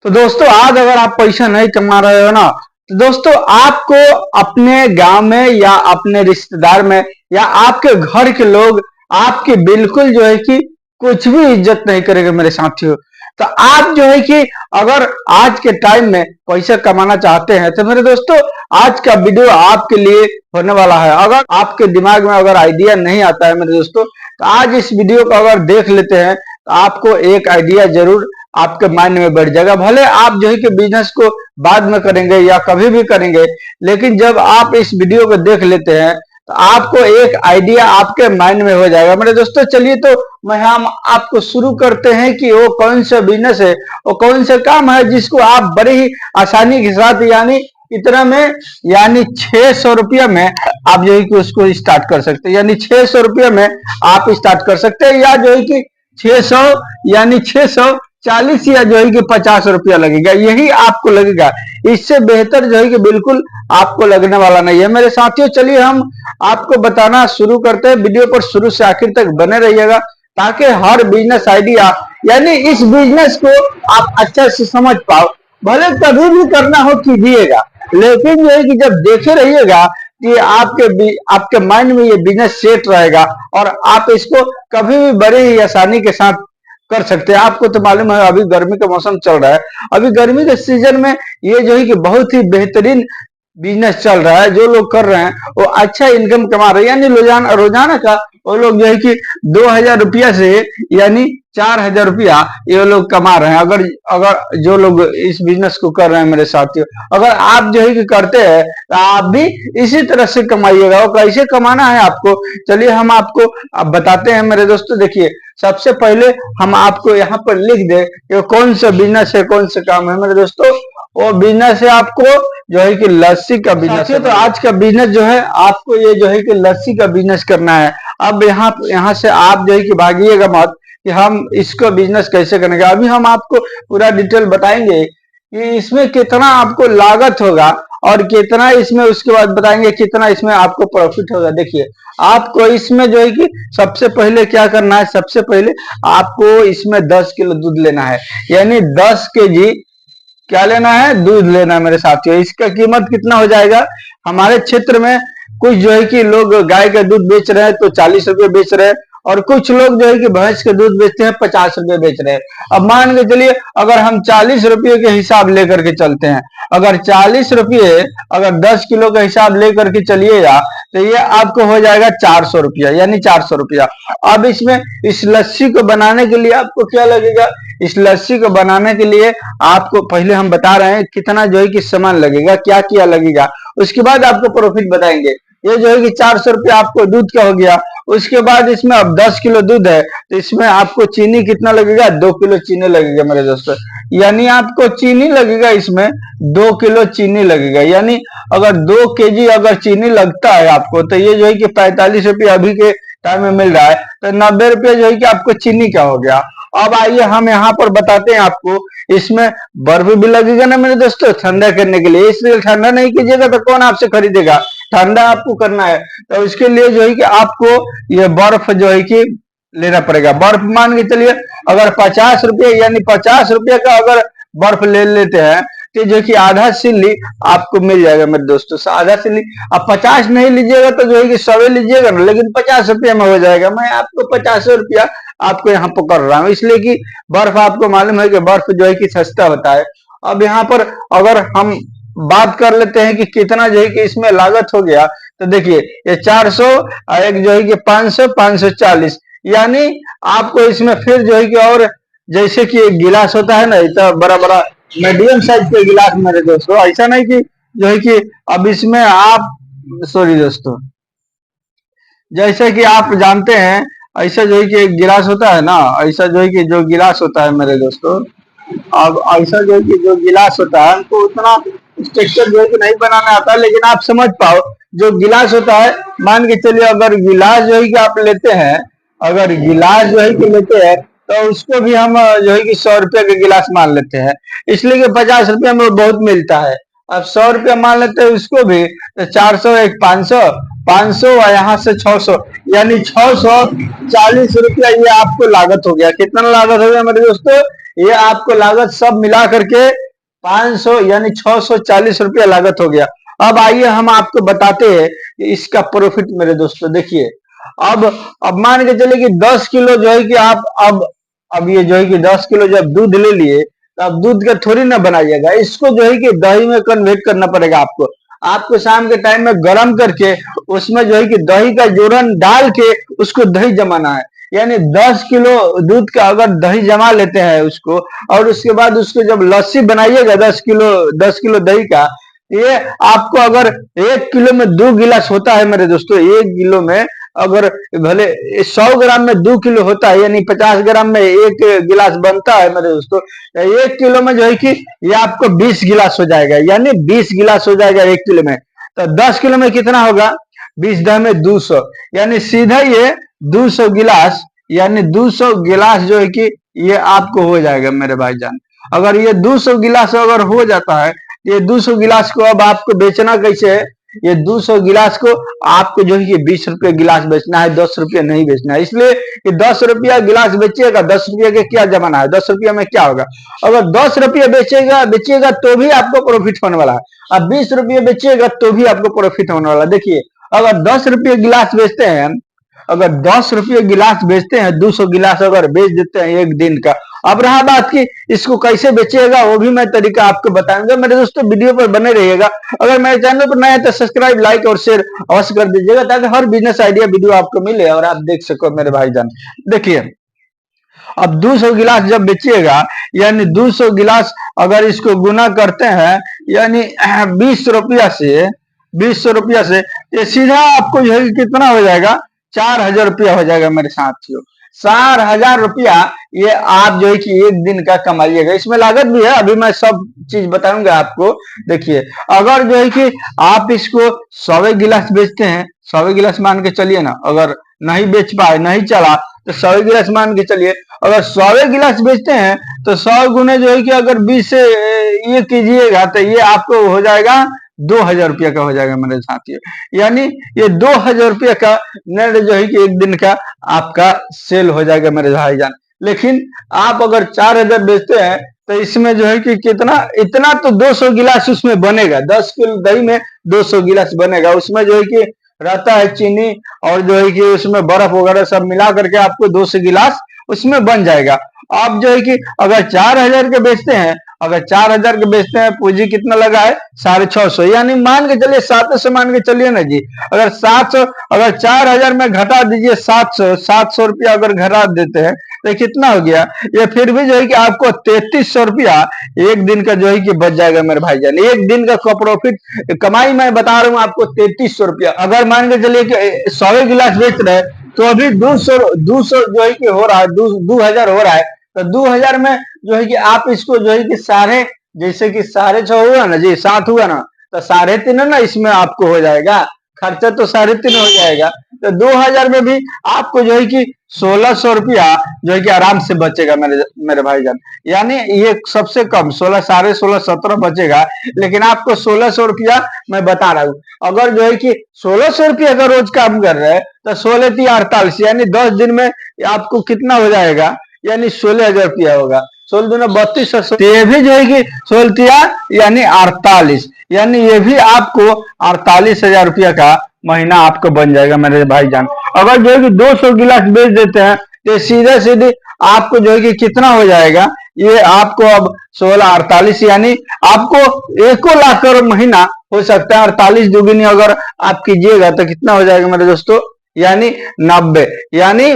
तो दोस्तों आज अगर आप पैसा नहीं कमा रहे हो ना, तो दोस्तों आपको अपने गांव में या अपने रिश्तेदार में या आपके घर के लोग आपकी बिल्कुल जो है कि कुछ भी इज्जत नहीं करेंगे मेरे साथियों। तो आप जो है कि अगर आज के टाइम में पैसा कमाना चाहते हैं तो मेरे दोस्तों आज का वीडियो आपके लिए होने वाला है। अगर आपके दिमाग में अगर आइडिया नहीं आता है मेरे दोस्तों, तो आज इस वीडियो को अगर देख लेते हैं तो आपको एक आइडिया जरूर आपके माइंड में बैठ जाएगा। भले आप जो है कि बिजनेस को बाद में करेंगे या कभी भी करेंगे, लेकिन जब आप इस वीडियो को देख लेते हैं तो आपको एक आइडिया आपके माइंड में हो जाएगा। मेरे दोस्तों चलिए तो हम आपको शुरू करते हैं कि वो कौन सा बिजनेस है, वो कौन सा काम है जिसको आप बड़ी ही आसानी के साथ यानी 600 रुपया में आप जो है कि उसको स्टार्ट कर सकते हैं। यानी 600 रुपया में आप स्टार्ट कर सकते हैं, या जो है कि 600 यानी 640 या जो है कि 50 रुपया लगेगा, यही आपको लगेगा। इससे बेहतर जो है कि बिल्कुल आपको लगने वाला नहीं है मेरे साथियों। चलिए हम आपको बताना शुरू करते हैं। वीडियो पर शुरू से आखिर तक बने रहिएगा ताकि हर बिजनेस आइडिया यानी इस बिजनेस को आप अच्छा से समझ पाओ। भले कभी भी करना हो कीजिएगा, लेकिन जो है कि जब देखे रहिएगा कि आपके माइंड में ये बिजनेस सेट रहेगा और आप इसको कभी भी बड़ी ही आसानी के साथ कर सकते हैं। आपको तो मालूम है अभी गर्मी का मौसम चल रहा है, अभी गर्मी के सीजन में ये जो है कि बहुत ही बेहतरीन बिजनेस चल रहा है। जो लोग कर रहे हैं वो अच्छा इनकम कमा रहे हैं, यानी रोजाना रोजाना का वो लोग जो है कि 2000 रुपया से यानी 4000 रुपया ये लोग कमा रहे हैं। अगर अगर जो लोग इस बिजनेस को कर रहे हैं मेरे साथियों, अगर आप जो है कि करते हैं तो आप भी इसी तरह से कमाइएगा। वो कैसे कमाना है आपको, चलिए हम आपको अब बताते हैं मेरे दोस्तों। देखिए सबसे पहले हम आपको यहाँ पर लिख दे कि कौन सा बिजनेस है, कौन सा काम है मेरे दोस्तों। वो बिजनेस है आपको जो है कि लस्सी का बिजनेस है। तो आज का बिजनेस जो है आपको ये जो है कि लस्सी का बिजनेस करना है। अब यहाँ से आप जो है कि भागिएगा मत कि हम इसको बिजनेस कैसे करेंगे। अभी हम आपको पूरा डिटेल बताएंगे कि इसमें कितना आपको लागत होगा और कितना इसमें, उसके बाद बताएंगे कितना इसमें आपको प्रॉफिट होगा। देखिए आपको इसमें जो है कि सबसे पहले क्या करना है, सबसे पहले आपको इसमें 10 किलो दूध लेना है, यानी 10 केजी क्या लेना है, दूध लेना है मेरे साथियों। इसका कीमत कितना हो जाएगा, हमारे क्षेत्र में कुछ जो है कि लोग गाय का दूध बेच रहे हैं तो 40 रुपये बेच रहे हैं, और कुछ लोग जो है कि भैंस के दूध बेचते हैं 50 रुपये बेच रहे हैं। अब मान के चलिए अगर हम 40 रुपये के हिसाब लेकर के चलते हैं, अगर 40 रुपये अगर 10 किलो का हिसाब लेकर के चलिएगा तो ये आपको हो जाएगा 400 रुपया, यानी 400 रुपया। अब इसमें इस लस्सी को बनाने के लिए आपको क्या लगेगा, इस लस्सी को बनाने के लिए आपको पहले हम बता रहे हैं कितना जो है कि सामान लगेगा, क्या क्या लगेगा, उसके बाद आपको प्रॉफिट बताएंगे। ये जो है कि 400 रुपया आपको दूध का हो गया। उसके बाद इसमें अब 10 किलो दूध है तो इसमें आपको चीनी कितना लगेगा, 2 किलो चीनी लगेगा मेरे दोस्तों। यानी आपको चीनी लगेगा, इसमें 2 किलो चीनी लगेगा। यानी अगर 2 केजी अगर चीनी लगता है आपको तो ये जो है कि 45 रुपया अभी के टाइम में मिल रहा है, तो 90 रुपया जो है कि आपको चीनी का हो गया। अब आइए हम यहाँ पर बताते हैं आपको, इसमें बर्फ भी लगेगा ना मेरे दोस्तों ठंडा करने के लिए। इसलिए ठंडा नहीं कीजिएगा तो कौन आपसे खरीदेगा, ठंडा आपको करना है तो इसके लिए जो है कि आपको ये बर्फ जो है कि लेना पड़ेगा। बर्फ मान के चलिए अगर 50 रुपये यानी 50 रुपये का अगर बर्फ ले लेते हैं तो जो कि आधा सिल्ली आपको मिल जाएगा मेरे दोस्तों, आधा सिल्ली। अब 50 नहीं लीजिएगा तो जो है कि 100 लीजिएगा ना, लेकिन 50 रुपये में हो जाएगा। मैं आपको 50 रुपया आपको यहाँ पर कर रहा हूँ, इसलिए कि बर्फ आपको मालूम है कि बर्फ जो है कि सस्ता होता है। अब यहाँ पर अगर हम बात कर लेते हैं कि कितना जो है कि इसमें लागत हो गया, तो देखिए ये 400 एक जो है कि 500 540, यानी आपको इसमें फिर जो है कि और जैसे कि एक गिलास होता है ना, इतना बड़ा बड़ा मीडियम साइज के गिलास मेरे दोस्तों, ऐसा नहीं कि जो है कि अब इसमें आप सॉरी दोस्तों, जैसे कि आप जानते हैं ऐसा जो है कि एक गिलास होता है ना, ऐसा जो है कि जो गिलास होता है मेरे दोस्तों, अब ऐसा जो है कि जो गिलास होता है हमको उतना स्ट्रक्चर जो है कि नहीं बनाना आता, लेकिन आप समझ पाओ जो गिलास होता है। मान के चलिए अगर गिलास जो है कि आप लेते हैं, अगर गिलास जो है कि लेते हैं तो उसको भी हम जो है कि 100 रुपये का गिलास मान लेते हैं, इसलिए कि 50 रुपये में बहुत मिलता है। अब 100 रुपया मान लेते हैं उसको भी, तो 400 एक 500 500 और यहाँ से 600, यानी 640 रुपया ये आपको लागत हो गया। कितना लागत हो गया मेरे दोस्तों, ये आपको लागत सब मिला करके 500 यानी 640 रुपया लागत हो गया। अब आइए हम आपको बताते हैं कि इसका प्रॉफिट मेरे दोस्तों। देखिए अब अब मान के चले कि 10 किलो जो है कि आप अब ये जो है कि 10 किलो जब दूध ले लिए तो अब दूध का थोड़ी ना बनाइएगा, इसको जो है कि दही में कन्वर्ट करना पड़ेगा आपको। आपको शाम के टाइम में गर्म करके उसमें जो है कि दही का जोरन डाल के उसको दही जमाना है। यानी 10 किलो दूध का अगर दही जमा लेते हैं उसको, और उसके बाद उसको जब लस्सी बनाइएगा 10 किलो दही का, ये आपको अगर 1 किलो में 2 गिलास होता है मेरे दोस्तों, 1 किलो में अगर भले 100 ग्राम में 2 किलो होता है यानी 50 ग्राम में 1 गिलास बनता है मेरे दोस्तों, 1 किलो में जो है कि ये आपको 20 गिलास हो जाएगा, यानी 20 गिलास हो जाएगा 1 किलो में। तो 10 किलो में कितना होगा, 20 में 200, यानी सीधा ये 200 गिलास, यानी 200 गिलास जो है कि ये आपको हो जाएगा मेरे भाईजान। अगर ये 200 गिलास अगर हो जाता है, ये 200 गिलास को अब आपको बेचना कैसे है, ये 200 गिलास को आपको जो है कि 20 रुपये गिलास बेचना है, 10 रुपये नहीं बेचना है। इसलिए कि 10 रुपया गिलास बेचिएगा, 10 रुपये के क्या जमाना है, 10 रुपये में क्या होगा। अगर 10 रुपये बेचेगा बेचिएगा तो भी आपको प्रॉफिट होने वाला है, अब 20 रुपये बेचिएगा तो भी आपको प्रॉफिट होने वाला है। देखिए अगर 10 रुपये गिलास बेचते हैं, अगर 10 रुपये गिलास बेचते हैं, 200 गिलास अगर बेच देते हैं एक दिन का। अब रहा बात की इसको कैसे बेचिएगा, वो भी मैं तरीका आपको बताऊंगा मेरे दोस्तों, वीडियो पर बने रहिएगा। अगर मेरे चैनल पर नए हैं तो सब्सक्राइब, लाइक और शेयर अवश्य कर दीजिएगा, ताकि हर बिजनेस आइडिया वीडियो आपको मिले और आप देख सको मेरे भाईजान। देखिए अब 200 गिलास जब बेचिएगा, यानी 200 गिलास अगर इसको गुना करते हैं, यानी 20 रुपया से 20 रुपया से ये सीधा आपको जो है कितना हो जाएगा, 4,000 रुपया हो जाएगा मेरे साथियों। 4,000 रुपया ये आप जो है कि एक दिन का कमाइएगा। इसमें लागत भी है, अभी मैं सब चीज बताऊंगा आपको। देखिए अगर जो है कि आप इसको 100 गिलास बेचते हैं, 100 गिलास मान के चलिए ना, अगर नहीं बेच पाए, नहीं चला तो 100 गिलास मान के चलिए। अगर 100 गिलास बेचते हैं तो 100 गुने जो है कि अगर 20 से ये कीजिएगा तो ये आपको हो जाएगा 2,000 रुपया का हो जाएगा मेरे साथियों। यानी ये 2,000 रुपया का नेट जो है कि एक दिन का आपका सेल हो जाएगा मेरे भाईजान। लेकिन आप अगर 4,000 बेचते हैं तो इसमें जो है कि कितना, इतना तो 200 गिलास उसमें बनेगा, 10 किलो दही में 200 गिलास बनेगा। उसमें जो है कि रहता है चीनी और जो है कि उसमें बर्फ वगैरह सब मिला करके आपको 200 गिलास उसमें बन जाएगा। आप जो है कि अगर 4,000 के बेचते हैं, अगर 4,000 के बेचते हैं, पूंजी कितना लगा है 650, यानी मान के चलिए 700 मान के चलिए ना जी। अगर 700, अगर 4,000 में घटा दीजिए 700 रुपया अगर घटा देते हैं तो कितना हो गया, ये फिर भी जो है कि आपको 3,300 रुपया एक दिन का जो है कि बच जाएगा मेरे भाईजान। एक दिन का प्रॉफिट कमाई मैं बता रहा हूँ आपको 3,300 रुपया। अगर मान के चलिए कि 100 गिलास बेच रहे हैं तो अभी 200 जो है कि हो रहा है, 2,000 हो रहा है। तो 2,000 में जो है कि आप इसको जो है कि साढ़े, जैसे कि 6.5 हुआ ना जी, 7 हुआ ना, तो 3.5 ना इसमें आपको हो जाएगा, खर्चा तो 3.5 हो जाएगा। तो 2,000 में भी आपको जो है कि 1,600 रुपया जो है कि आराम से बचेगा मेरे भाईजान। यानी ये सबसे कम 16, 16.5, 17 बचेगा। लेकिन आपको 1,600 रुपया मैं बता रहा हूँ, अगर जो है कि 1,600 रुपया का रोज काम कर रहे हैं तो 16×3 = 48, यानी 10 दिन में आपको कितना हो जाएगा, यानी 16,000 रुपया होगा। 16 दूना 32, ये भी जो है कि 16 यानी 48, यानी ये भी आपको 48,000 रुपया का महीना आपको बन जाएगा मेरे भाईजान। अगर जो है कि 200 गिलास बेच देते हैं तो सीधे सीधे आपको जो है कि कितना हो जाएगा, ये आपको अब 16, 48, यानी आपको 1 लाख का महीना हो सकता है। 48 दुगनी अगर आप कीजिएगा तो कितना हो जाएगा मेरे दोस्तों, यानी 90, यानी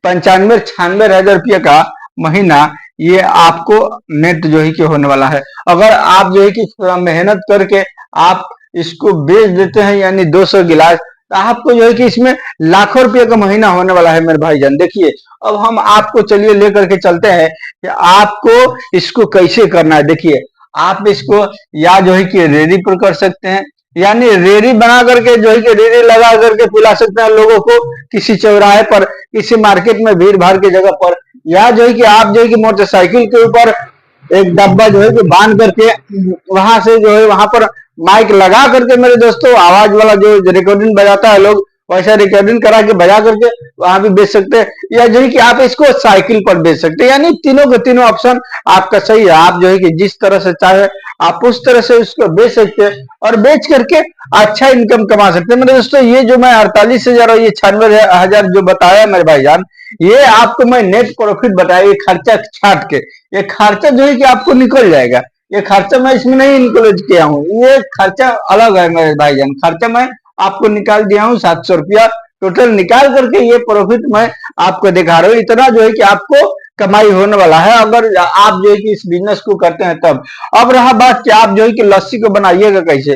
95, 96,000 रुपया का महीना ये आपको नेट जो है कि होने वाला है। अगर आप जो है कि थोड़ा मेहनत करके आप इसको बेच देते हैं, यानी 200 गिलास, तो आपको जो है कि इसमें लाखों रुपए का महीना होने वाला है मेरे भाईजान। देखिए अब हम आपको चलिए लेकर के चलते हैं कि आपको इसको कैसे करना है। देखिए आप इसको या जो है कि रेडी पर कर सकते हैं, यानी रेडी बना करके जो है कि रेडी लगा करके पिला सकते हैं लोगों को, किसी चौराहे पर, किसी मार्केट में भीड़ भाड़ की जगह पर, या जो है कि आप जो है कि मोटरसाइकिल के ऊपर एक डब्बा जो है कि बांध करके वहां से जो है वहां पर माइक लगा करके मेरे दोस्तों, आवाज वाला जो रिकॉर्डिंग बजाता है लोग, वैसा रिकॉर्डिंग करा के बजा करके वहां भी बेच सकते हैं, या जो है कि आप इसको साइकिल पर बेच सकते हैं। यानी तीनों के तीनों ऑप्शन आपका सही है। आप जो है कि जिस तरह से चाहे आप उस तरह से इसको बेच सकते हैं और बेच करके अच्छा इनकम कमा सकते हैं। मेरे दोस्तों, ये जो मैं 48,000 और ये 96,000 जो बताया मेरे भाईजान, ये आपको मैं नेट प्रॉफिट बताया, ये खर्चा छाट के। ये खर्चा जो है कि आपको निकल जाएगा, ये खर्चा मैं इसमें नहीं इंक्लूड किया हूँ, ये खर्चा अलग है मेरे भाईजान। खर्चा मैं आपको निकाल दिया हूँ 700 रुपया टोटल निकाल करके, ये प्रॉफिट मैं आपको दिखा रहा हूँ। इतना जो है कि आपको कमाई होने वाला है अगर आप जो है कि इस बिजनेस को करते हैं तब। अब रहा बात कि आप जो है कि लस्सी को बनाइएगा कैसे,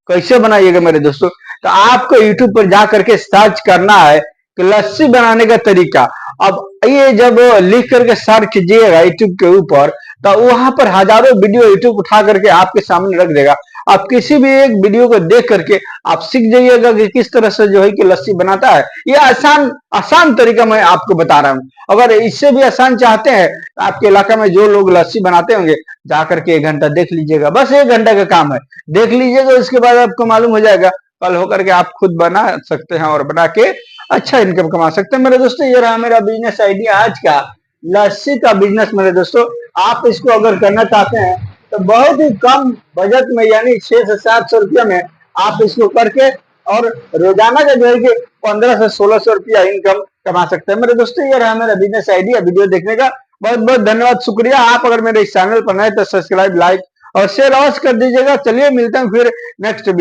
कैसे बनाइएगा मेरे दोस्तों, तो आपको यूट्यूब पर जा करके सर्च करना है कि लस्सी बनाने का तरीका। अब ये जब लिख करके सर्च कीजिएगा यूट्यूब के ऊपर, तो वहां पर हजारों वीडियो यूट्यूब उठा करके आपके सामने रख देगा। आप किसी भी एक वीडियो को देख करके आप सीख जाइएगा कि किस तरह से जो है कि लस्सी बनाता है। ये आसान आसान तरीका मैं आपको बता रहा हूँ। अगर इससे भी आसान चाहते हैं तो आपके इलाका में जो लोग लस्सी बनाते होंगे, जा करके 1 घंटा देख लीजिएगा, बस 1 घंटा का काम है। देख लीजिएगा, उसके बाद आपको मालूम हो जाएगा, कल होकर के आप खुद बना सकते हैं और बना के अच्छा इनकम कमा सकते हैं। मेरे दोस्तों, ये रहा मेरा बिजनेस आइडिया आज का, लस्सी का बिजनेस। मेरे दोस्तों, आप इसको अगर करना चाहते हैं तो बहुत ही कम बजट में, यानी 600 से 700 रुपया में आप इसको करके और रोजाना का जो है कि 1500 से 1600 रुपया इनकम कमा सकते हैं। मेरे दोस्तों, ये रहा मेरा बिजनेस आइडिया। वीडियो देखने का बहुत बहुत धन्यवाद, शुक्रिया। आप अगर मेरे इस चैनल पर नए तो सब्सक्राइब, लाइक और शेयर अवश्य कर दीजिएगा। चलिए मिलते हैं फिर नेक्स्ट वीडियो।